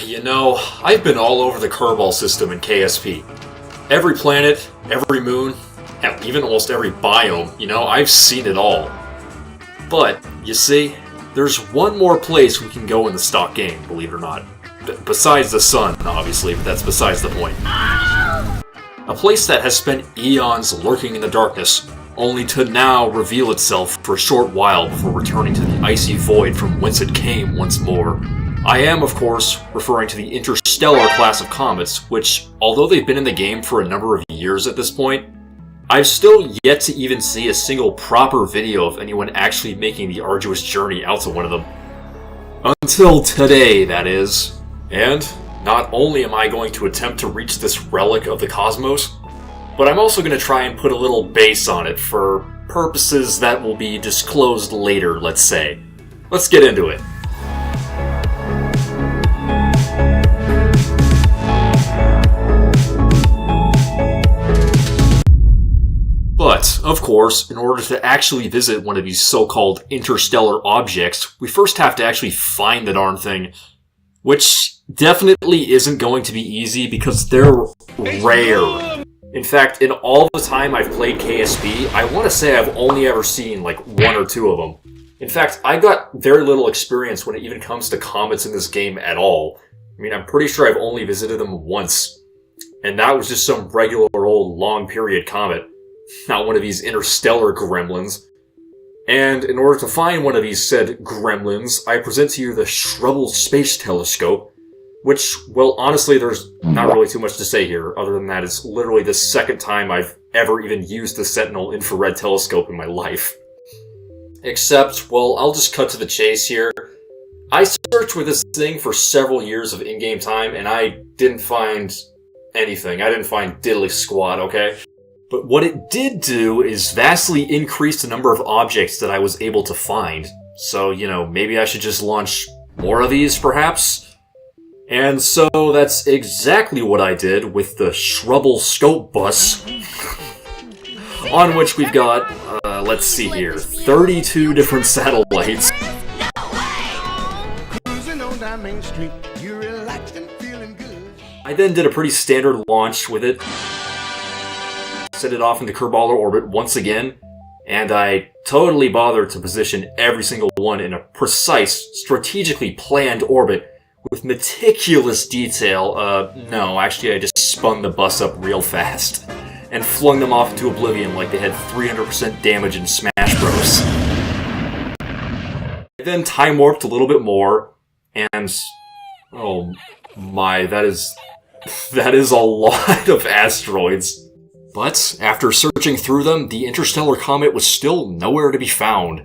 You know, I've been all over the Kerbal system in KSP. Every planet, every moon, hell, even almost every biome, I've seen it all. But, you see, there's one more place we can go in the stock game, believe it or not. Besides the sun, obviously, but that's besides the point. A place that has spent eons lurking in the darkness, only to now reveal itself for a short while before returning to the icy void from whence it came once more. I am, of course, referring to the Interstellar class of comets, which, although they've been in the game for a number of years at this point, I've still yet to even see a single proper video of anyone actually making the arduous journey out to one of them. Until today, that is. And not only am I going to attempt to reach this relic of the cosmos, but I'm also going to try and put a little base on it for purposes that will be disclosed later, let's say. Let's get into it. But, of course, in order to actually visit one of these so-called interstellar objects, we first have to actually find the darn thing, which definitely isn't going to be easy because they're rare. In fact, in all the time I've played KSP, I want to say I've only ever seen like one or two of them. In fact, I got very little experience when it even comes to comets in this game at all. I mean, I'm pretty sure I've only visited them once. And that was just some regular old long period comet. Not one of these interstellar gremlins. And in order to find one of these said gremlins, I present to you the Hubble Space Telescope, which, well, honestly, there's not really too much to say here, other than that it's literally the second time I've ever even used the Sentinel infrared telescope in my life. Except, well, I'll just cut to the chase here. I searched with this thing for several years of in-game time, and I didn't find anything. I didn't find diddly squat, okay? But what it did do is vastly increase the number of objects that I was able to find. So, maybe I should just launch more of these, perhaps? And so that's exactly what I did with the Hubble Scope Bus, on which we've got, let's see here, 32 different satellites. I then did a pretty standard launch with it. Set it off into Kerballer orbit once again, and I totally bothered to position every single one in a precise, strategically planned orbit with meticulous detail. No, actually I just spun the bus up real fast and flung them off into oblivion like they had 300% damage in Smash Bros. I then time warped a little bit more, and oh my, that is a lot of asteroids. But, after searching through them, the Interstellar Comet was still nowhere to be found.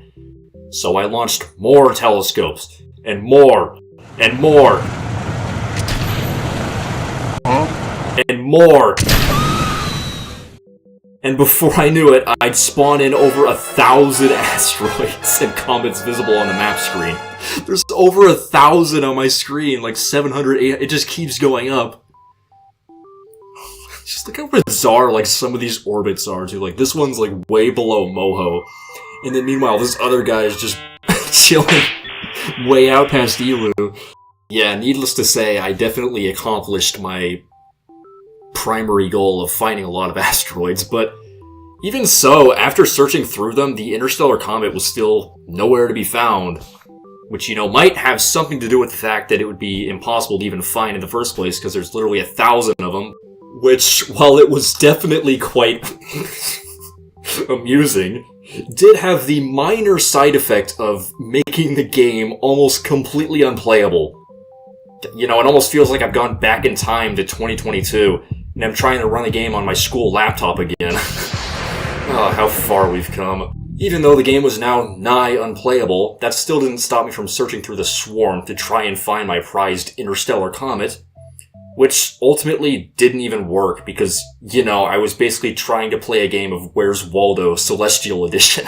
So I launched more telescopes, and more, and more, and more. And before I knew it, I'd spawn in over 1,000 asteroids and comets visible on the map screen. There's over 1,000 on my screen, like 700, 800, it just keeps going up. Just look how bizarre, like, some of these orbits are, too. Like, this one's, like, way below Moho. And then, meanwhile, this other guy is just chilling way out past Elu. Yeah, needless to say, I definitely accomplished my primary goal of finding a lot of asteroids, but even so, after searching through them, the Interstellar Comet was still nowhere to be found. Which, might have something to do with the fact that it would be impossible to even find in the first place, because there's literally 1,000 of them. Which, while it was definitely quite amusing, did have the minor side effect of making the game almost completely unplayable. It almost feels like I've gone back in time to 2022, and I'm trying to run the game on my school laptop again. Oh, how far we've come. Even though the game was now nigh unplayable, that still didn't stop me from searching through the swarm to try and find my prized interstellar comet. Which ultimately didn't even work because, I was basically trying to play a game of Where's Waldo Celestial Edition.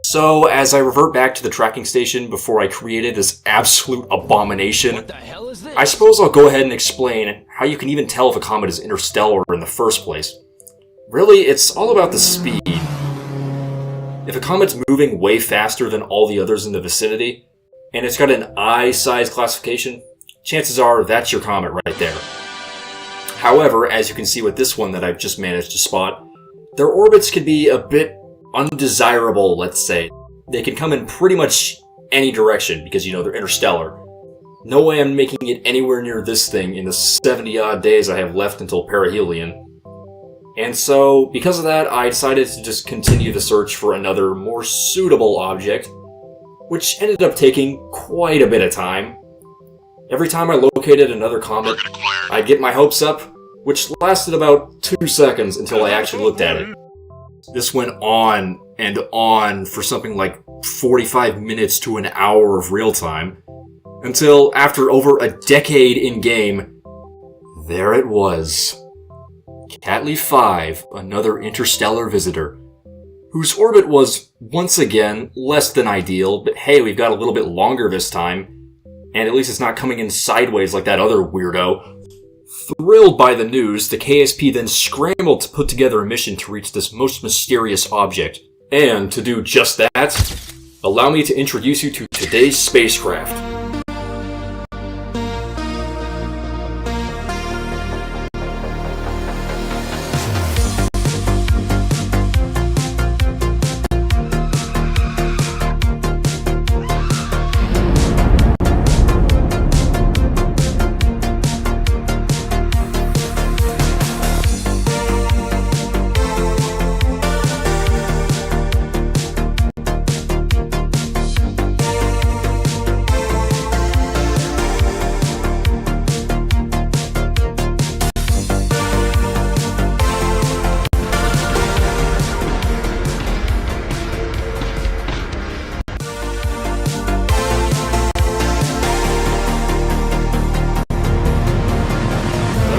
So, as I revert back to the tracking station before I created this absolute abomination, What the hell is this? I suppose I'll go ahead and explain how you can even tell if a comet is interstellar in the first place. Really, it's all about the speed. If a comet's moving way faster than all the others in the vicinity, and it's got an I size classification, chances are that's your comet right there. However, as you can see with this one that I've just managed to spot, their orbits can be a bit undesirable, let's say. They can come in pretty much any direction because, they're interstellar. No way I'm making it anywhere near this thing in the 70-odd days I have left until perihelion. And so, because of that, I decided to just continue the search for another, more suitable object, which ended up taking quite a bit of time. Every time I located another comet, I'd get my hopes up, which lasted about 2 seconds until I actually looked at it. This went on and on for something like 45 minutes to an hour of real time, until after over a decade in-game, there it was. Catleaf 5, another interstellar visitor, whose orbit was, once again, less than ideal, but hey, we've got a little bit longer this time, and at least it's not coming in sideways like that other weirdo. Thrilled by the news, the KSP then scrambled to put together a mission to reach this most mysterious object. And to do just that, allow me to introduce you to today's spacecraft.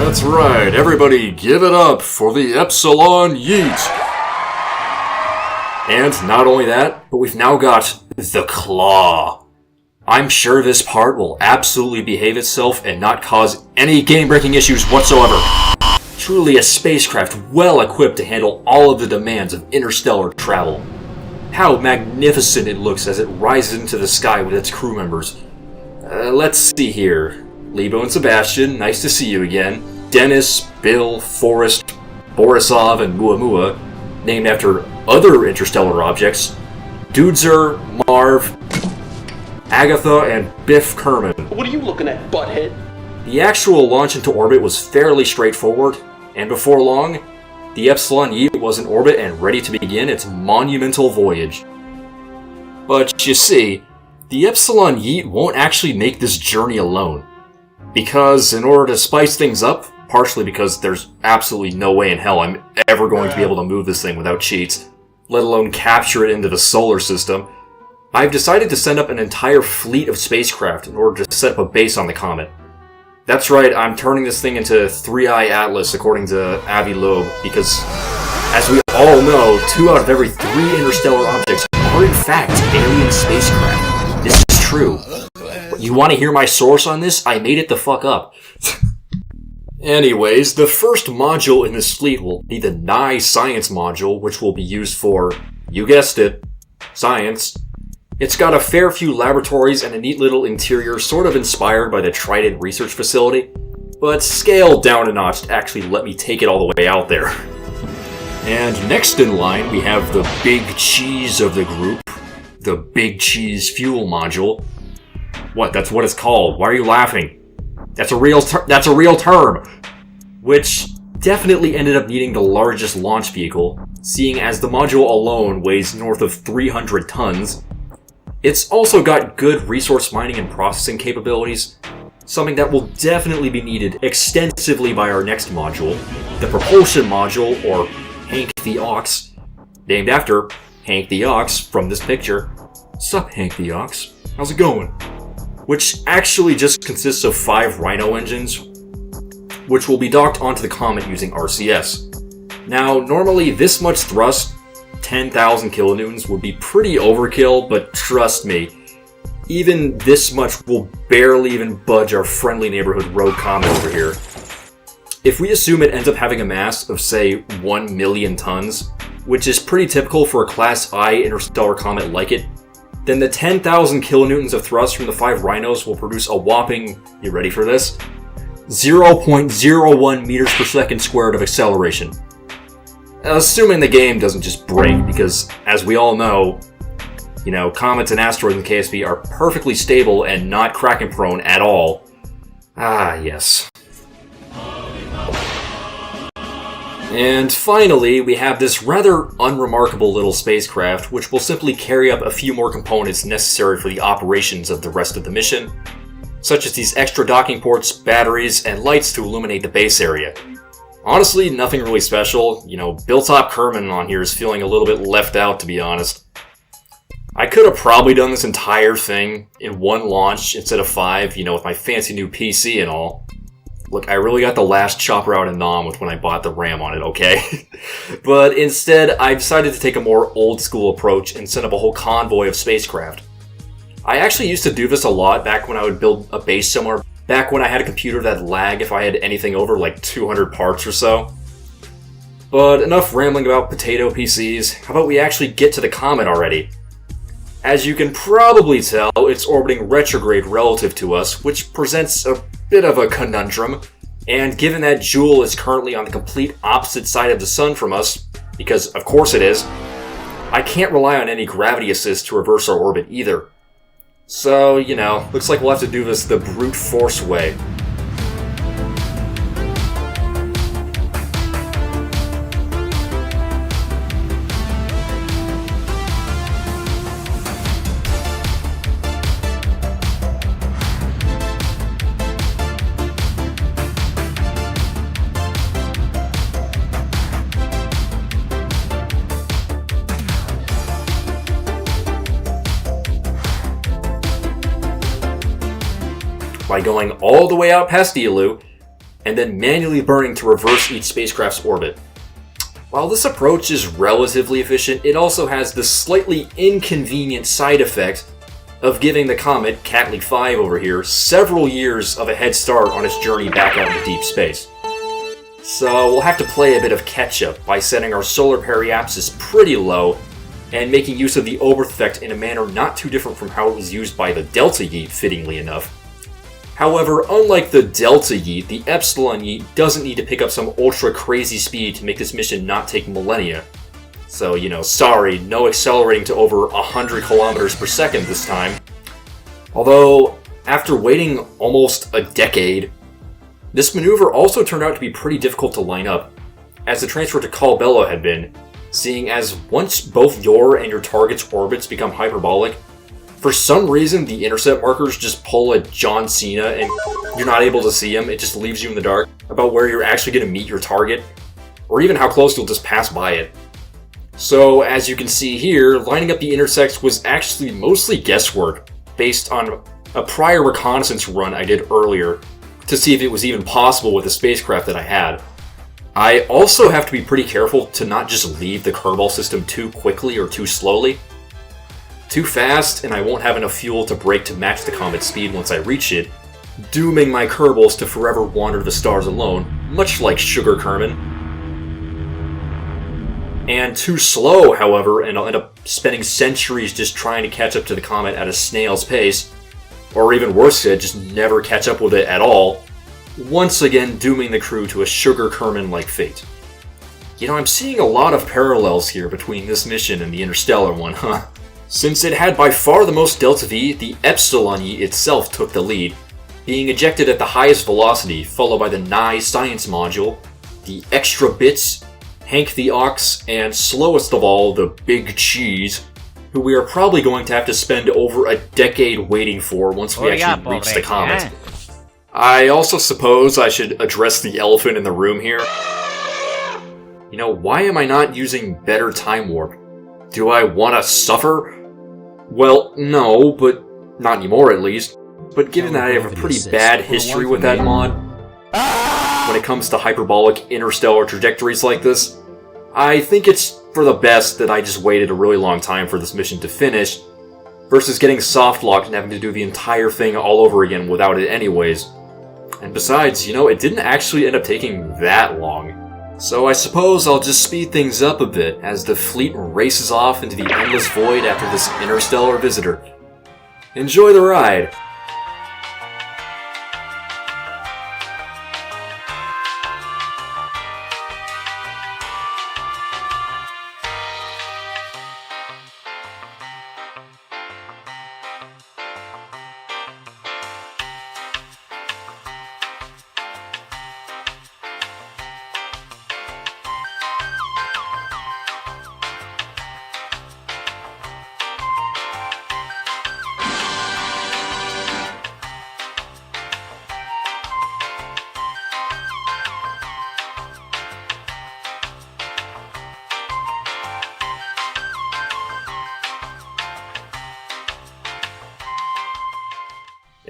That's right, everybody give it up for the Epsilon Yeet! And not only that, but we've now got the Claw. I'm sure this part will absolutely behave itself and not cause any game-breaking issues whatsoever. Truly a spacecraft well equipped to handle all of the demands of interstellar travel. How magnificent it looks as it rises into the sky with its crew members. Let's see here. Lebo and Sebastian, nice to see you again. Dennis, Bill, Forrest, Borisov, and Muamua, named after other interstellar objects. Dudezer, Marv, Agatha, and Biff Kerman. What are you looking at, butthead? The actual launch into orbit was fairly straightforward, and before long, the Epsilon Yeet was in orbit and ready to begin its monumental voyage. But you see, the Epsilon Yeet won't actually make this journey alone. Because in order to spice things up, partially because there's absolutely no way in hell I'm ever going to be able to move this thing without cheats, let alone capture it into the solar system, I've decided to send up an entire fleet of spacecraft in order to set up a base on the comet. That's right, I'm turning this thing into 3-Eye Atlas according to Avi Loeb, because, as we all know, 2 out of every 3 interstellar objects are in fact alien spacecraft. This is true. You want to hear my source on this? I made it the fuck up. Anyways, the first module in this fleet will be the Nye Science module, which will be used for, you guessed it, science. It's got a fair few laboratories and a neat little interior sort of inspired by the Trident Research Facility, but scaled down a notch to actually let me take it all the way out there. And next in line, we have the big cheese of the group, the Big Cheese Fuel module. What? That's what it's called. Why are you laughing? That's a real term. Which definitely ended up needing the largest launch vehicle, seeing as the module alone weighs north of 300 tons. It's also got good resource mining and processing capabilities, something that will definitely be needed extensively by our next module, the propulsion module, or Hank the Ox, named after Hank the Ox from this picture. Sup, Hank the Ox? How's it going? Which actually just consists of 5 Rhino engines, which will be docked onto the Comet using RCS. Now, normally this much thrust, 10,000 kilonewtons, would be pretty overkill, but trust me, even this much will barely even budge our friendly neighborhood rogue Comet over here. If we assume it ends up having a mass of, say, 1 million tons, which is pretty typical for a Class I interstellar comet like it, then the 10,000 kilonewtons of thrust from the 5 rhinos will produce a whopping, you ready for this? 0.01 meters per second squared of acceleration. Assuming the game doesn't just break, because as we all know, comets and asteroids in KSP are perfectly stable and not cracking prone at all. Ah, yes. And finally, we have this rather unremarkable little spacecraft, which will simply carry up a few more components necessary for the operations of the rest of the mission, such as these extra docking ports, batteries, and lights to illuminate the base area. Honestly, nothing really special. Billtop Kerbin on here is feeling a little bit left out, to be honest. I could have probably done this entire thing in one launch instead of 5, with my fancy new PC and all. Look, I really got the last chopper out of Nam with when I bought the RAM on it, okay? But instead, I decided to take a more old-school approach and set up a whole convoy of spacecraft. I actually used to do this a lot back when I would build a base somewhere, back when I had a computer that'd lag if I had anything over like 200 parts or so. But enough rambling about potato PCs, how about we actually get to the comet already? As you can probably tell, it's orbiting retrograde relative to us, which presents a bit of a conundrum, and given that Joule is currently on the complete opposite side of the sun from us, because of course it is, I can't rely on any gravity assist to reverse our orbit either. So, looks like we'll have to do this the brute force way. By going all the way out past Eeloo, and then manually burning to reverse each spacecraft's orbit. While this approach is relatively efficient, it also has the slightly inconvenient side effect of giving the comet, Catley 5 over here, several years of a head start on its journey back out into deep space. So we'll have to play a bit of catch-up by setting our solar periapsis pretty low, and making use of the Oberth effect in a manner not too different from how it was used by the Delta Yeet, fittingly enough. However, unlike the Delta Yeet, the Epsilon Yeet doesn't need to pick up some ultra-crazy speed to make this mission not take millennia. So, sorry, no accelerating to over 100 kilometers per second this time. Although, after waiting almost a decade, this maneuver also turned out to be pretty difficult to line up, as the transfer to Kalbella had been, seeing as once both your and your target's orbits become hyperbolic, for some reason, the intercept markers just pull a John Cena and you're not able to see him. It just leaves you in the dark about where you're actually going to meet your target, or even how close you'll just pass by it. So, as you can see here, lining up the intersects was actually mostly guesswork, based on a prior reconnaissance run I did earlier to see if it was even possible with the spacecraft that I had. I also have to be pretty careful to not just leave the Kerbal system too quickly or too slowly. Too fast, and I won't have enough fuel to brake to match the comet's speed once I reach it, dooming my Kerbals to forever wander the stars alone, much like Sugar Kerbin. And too slow, however, and I'll end up spending centuries just trying to catch up to the comet at a snail's pace, or even worse yet, just never catch up with it at all, once again dooming the crew to a Sugar Kerbin-like fate. I'm seeing a lot of parallels here between this mission and the Interstellar one, huh? Since it had by far the most Delta V, the Epsilon Yeet itself took the lead, being ejected at the highest velocity, followed by the Nye Science Module, the Extra Bits, Hank the Ox, and slowest of all, the Big Cheese, who we are probably going to have to spend over a decade waiting for once we actually reach the comet. I also suppose I should address the elephant in the room here. Why am I not using better time warp? Do I want to suffer? Well, no, but not anymore at least. But given that I have a pretty bad history with that mod, when it comes to hyperbolic interstellar trajectories like this, I think it's for the best that I just waited a really long time for this mission to finish, versus getting soft-locked and having to do the entire thing all over again without it anyways. And besides, it didn't actually end up taking that long. So I suppose I'll just speed things up a bit as the fleet races off into the endless void after this interstellar visitor. Enjoy the ride!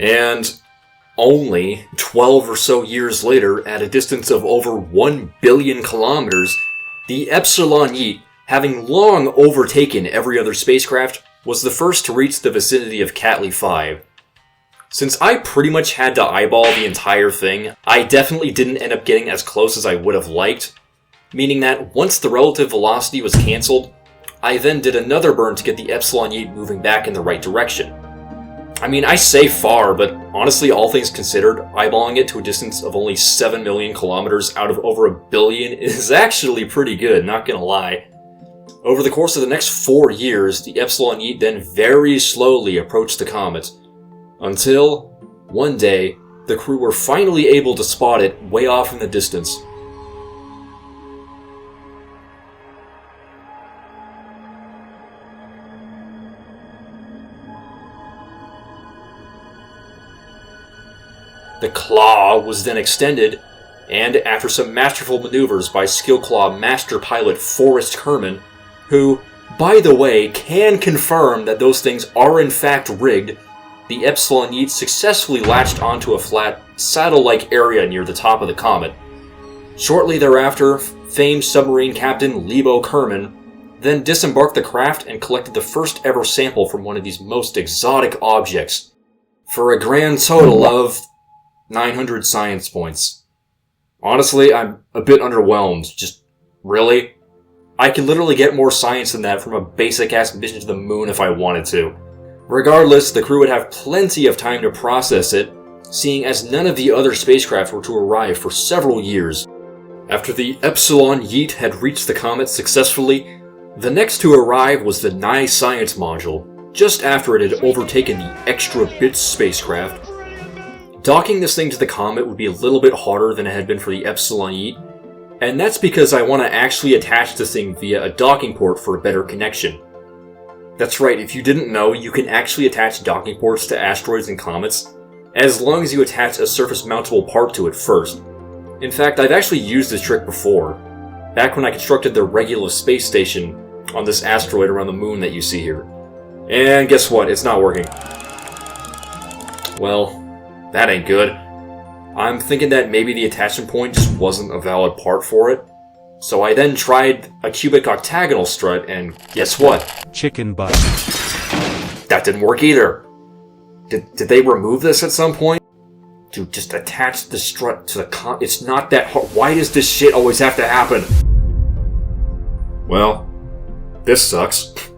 And only 12 or so years later, at a distance of over 1 billion kilometers, the Epsilon Yeet, having long overtaken every other spacecraft, was the first to reach the vicinity of Catley 5. Since I pretty much had to eyeball the entire thing, I definitely didn't end up getting as close as I would have liked, meaning that once the relative velocity was cancelled, I then did another burn to get the Epsilon Yeet moving back in the right direction. I mean, I say far, but honestly, all things considered, eyeballing it to a distance of only 7 million kilometers out of over 1 billion is actually pretty good, not gonna lie. Over the course of the next 4 years, the Epsilon Yeet then very slowly approached the comet, until, one day, the crew were finally able to spot it way off in the distance. The claw was then extended, and after some masterful maneuvers by Skillclaw Master Pilot Forrest Kerbin, who, by the way, can confirm that those things are in fact rigged, the Epsilon Yeet successfully latched onto a flat, saddle-like area near the top of the comet. Shortly thereafter, famed submarine captain Lebo Kerbin then disembarked the craft and collected the first ever sample from one of these most exotic objects, for a grand total of 900 science points. Honestly, I'm a bit underwhelmed. Just, really? I could literally get more science than that from a basic-ass mission to the moon if I wanted to. Regardless, the crew would have plenty of time to process it, seeing as none of the other spacecraft were to arrive for several years. After the Epsilon Yeet had reached the comet successfully, the next to arrive was the Nye Science module, just after it had overtaken the Extra Bits spacecraft. Docking this thing to the comet would be a little bit harder than it had been for the Epsilon Yeet, and that's because I want to actually attach this thing via a docking port for a better connection. That's right, if you didn't know, you can actually attach docking ports to asteroids and comets, as long as you attach a surface-mountable part to it first. In fact, I've actually used this trick before, back when I constructed the Regulus space station on this asteroid around the moon that you see here. And guess what? It's not working. Well, that ain't good. I'm thinking that maybe the attachment point just wasn't a valid part for it. So I then tried a cubic octagonal strut, and guess what? Chicken butt. That didn't work either. Did they remove this at some point? Dude, just attach the strut to the it's not that hard. Why does this shit always have to happen? Well, this sucks.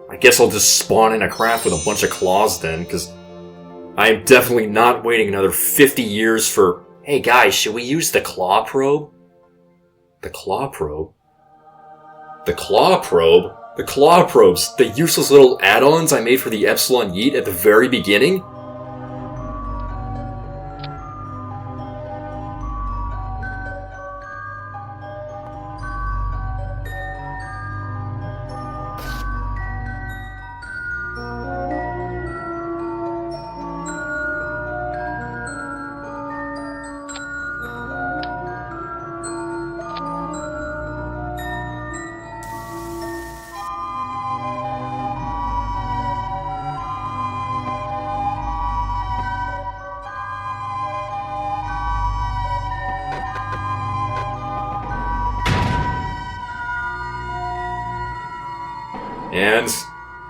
I guess I'll just spawn in a craft with a bunch of claws then, because I'm definitely not waiting another 50 years for... Hey guys, should we use the claw probe? The claw probe? The claw probe? The claw probes, the useless little add-ons I made for the Epsilon Yeet at the very beginning? And,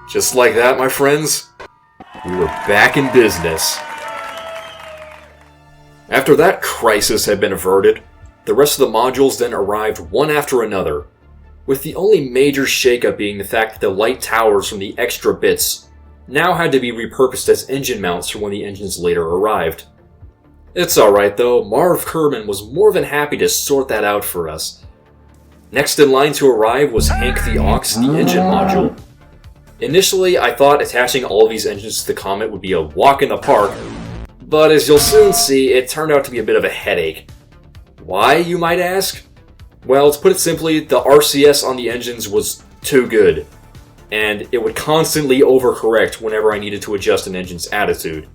just like that, my friends, we were back in business. After that crisis had been averted, The rest of the modules then arrived one after another, with the only major shakeup being the fact that the light towers from the extra bits now had to be repurposed as engine mounts for when the engines later arrived. It's alright though, Marv Kerbin was more than happy to sort that out for us. Next in line to arrive was Hank the Ox, the engine module. Initially, I thought attaching all of these engines to the Comet would be a walk in the park, but as you'll soon see, it turned out to be a bit of a headache. Why, you might ask? Well, to put it simply, the RCS on the engines was too good, and it would constantly overcorrect whenever I needed to adjust an engine's attitude.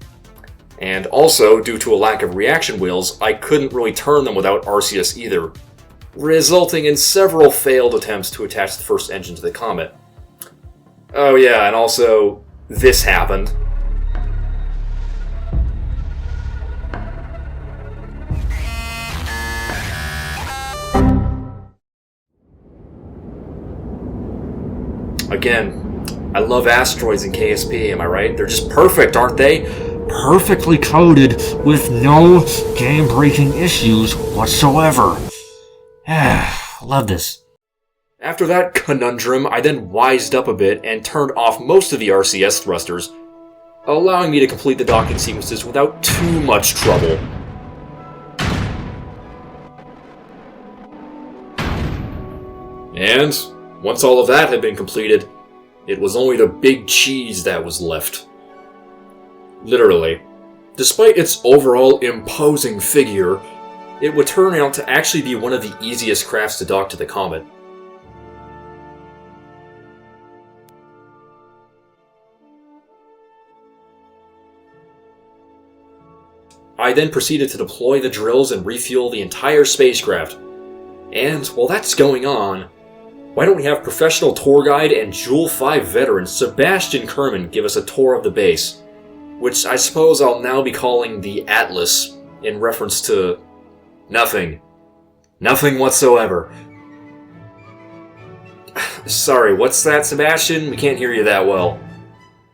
And also, due to a lack of reaction wheels, I couldn't really turn them without RCS either, resulting in several failed attempts to attach the first engine to the Comet. Oh yeah, and also, this happened. Again, I love asteroids in KSP, am I right? They're just perfect, aren't they? Perfectly coded with no game-breaking issues whatsoever. Love this. After that conundrum, I then wised up a bit and turned off most of the RCS thrusters, allowing me to complete the docking sequences without too much trouble. And once all of that had been completed, it was only the big cheese that was left. Literally. Despite its overall imposing figure, it would turn out to actually be one of the easiest crafts to dock to the Comet. I then proceeded to deploy the drills and refuel the entire spacecraft. And while that's going on, why don't we have professional tour guide and Joule 5 veteran Sebastian Kerman give us a tour of the base, which I suppose I'll now be calling the Atlas, in reference to nothing. Nothing whatsoever. Sorry, what's that, Sebastian? We can't hear you that well.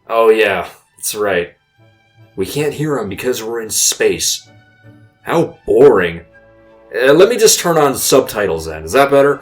Oh yeah, that's right. We can't hear him because we're in space. How boring. Let me just turn on subtitles then, is that better?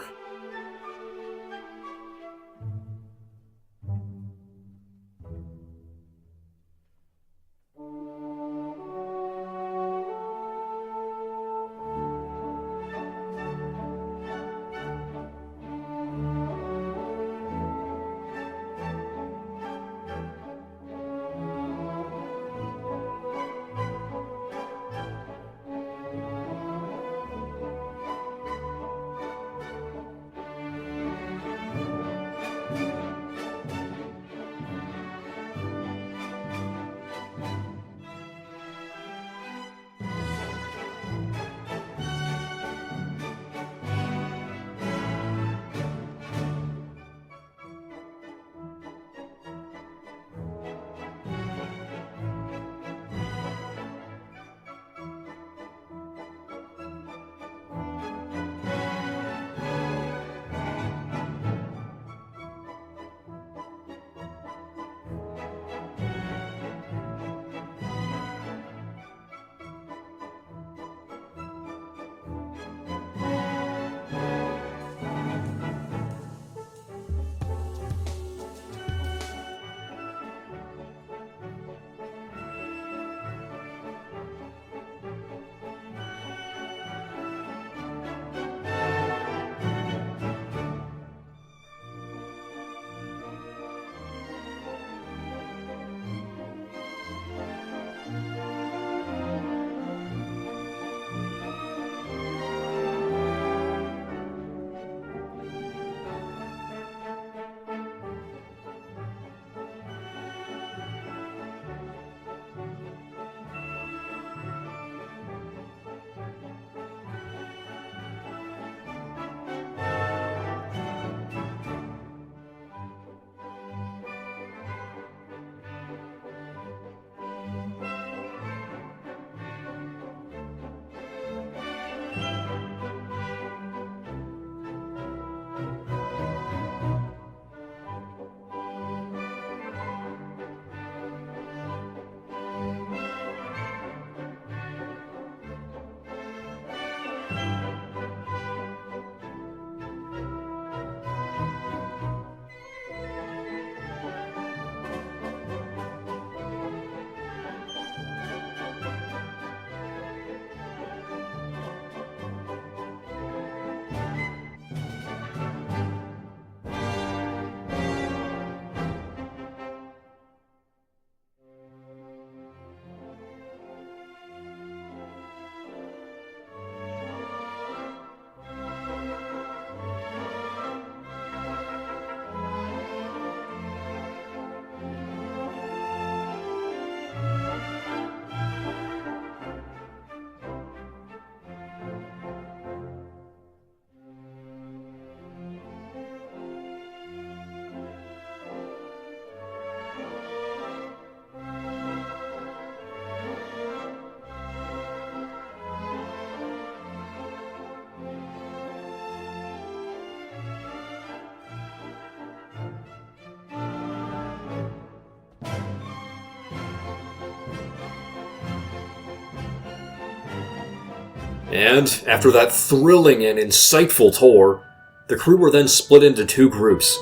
And after that thrilling and insightful tour, the crew were then split into two groups.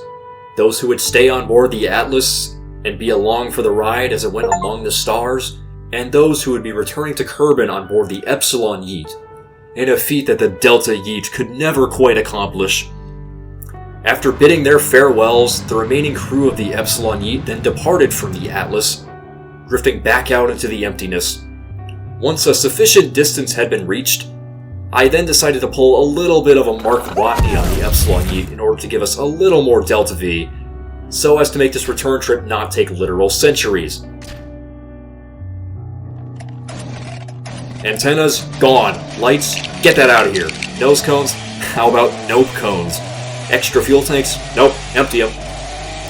Those who would stay on board the Atlas and be along for the ride as it went among the stars, and those who would be returning to Kerbin on board the Epsilon Yeet, in a feat that the Delta Yeet could never quite accomplish. After bidding their farewells, the remaining crew of the Epsilon Yeet then departed from the Atlas, drifting back out into the emptiness. Once a sufficient distance had been reached, I then decided to pull a little bit of a Mark Watney on the Epsilon Yeet in order to give us a little more Delta V, so as to make this return trip not take literal centuries. Antennas, gone. Lights, get that out of here. Nose cones, how about nope cones? Extra fuel tanks, nope, empty them.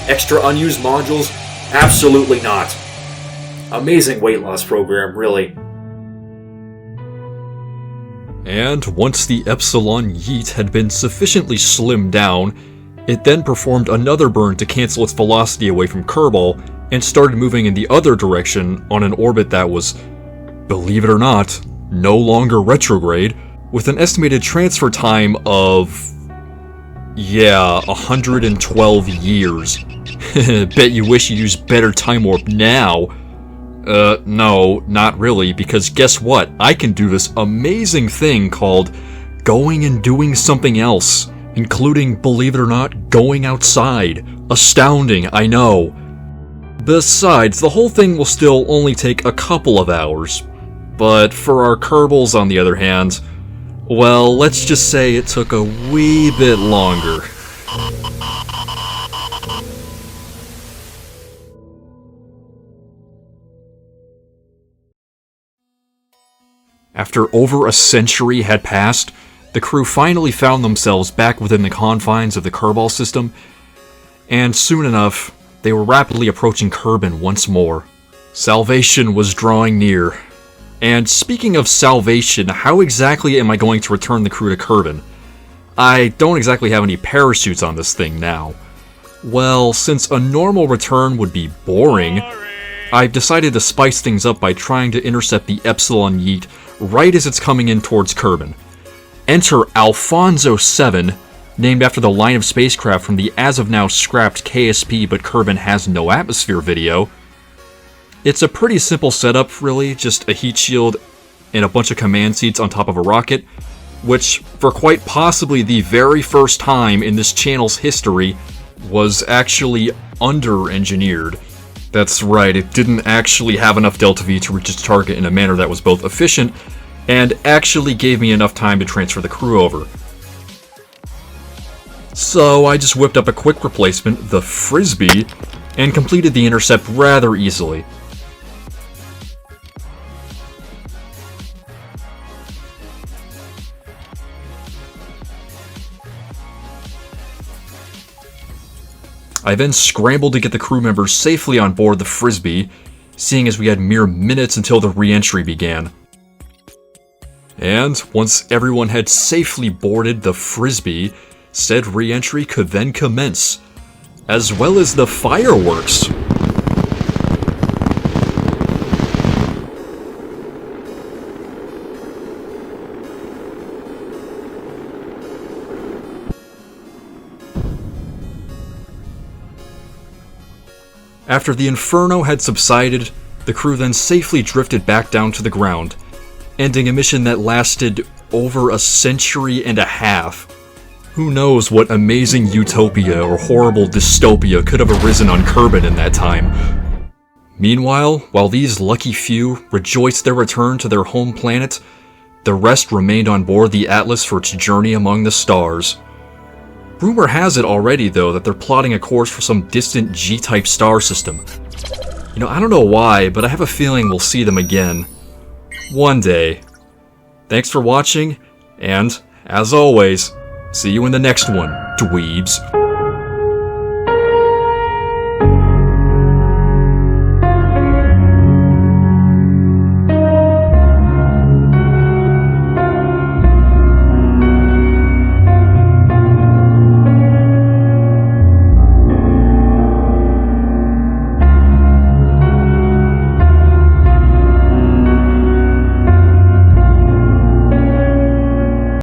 Extra unused modules, absolutely not. Amazing weight loss program, really. And once the Epsilon Yeet had been sufficiently slimmed down, it then performed another burn to cancel its velocity away from Kerbal and started moving in the other direction on an orbit that was, believe it or not, no longer retrograde, with an estimated transfer time of 112 years. Bet you wish you used better time warp now. No, not really, because guess what? I can do this amazing thing called going and doing something else, including, believe it or not, going outside. Astounding, I know. Besides, the whole thing will still only take a couple of hours. But for our Kerbals, on the other hand, well, let's just say it took a wee bit longer. After over a century had passed, the crew finally found themselves back within the confines of the Kerbal system, and soon enough, they were rapidly approaching Kerbin once more. Salvation was drawing near. And speaking of salvation, how exactly am I going to return the crew to Kerbin? I don't exactly have any parachutes on this thing now. Well, since a normal return would be boring, I've decided to spice things up by trying to intercept the Epsilon Yeet right as it's coming in towards Kerbin. Enter Alfonso 7, named after the line of spacecraft from the as-of-now scrapped KSP but Kerbin has no atmosphere video. It's a pretty simple setup, really, just a heat shield and a bunch of command seats on top of a rocket, which, for quite possibly the very first time in this channel's history, was actually under-engineered. That's right, it didn't actually have enough Delta V to reach its target in a manner that was both efficient and actually gave me enough time to transfer the crew over. So I just whipped up a quick replacement, the Frisbee, and completed the intercept rather easily. I then scrambled to get the crew members safely on board the Frisbee, seeing as we had mere minutes until the re-entry began. And once everyone had safely boarded the Frisbee, said re-entry could then commence, as well as the fireworks. After the inferno had subsided, the crew then safely drifted back down to the ground, ending a mission that lasted over a century and a half. Who knows what amazing utopia or horrible dystopia could have arisen on Kerbin in that time. Meanwhile, while these lucky few rejoiced their return to their home planet, the rest remained on board the Atlas for its journey among the stars. Rumor has it already, though, that they're plotting a course for some distant G-type star system. You know, I don't know why, but I have a feeling we'll see them again. One day. Thanks for watching, and, as always, see you in the next one, dweebs.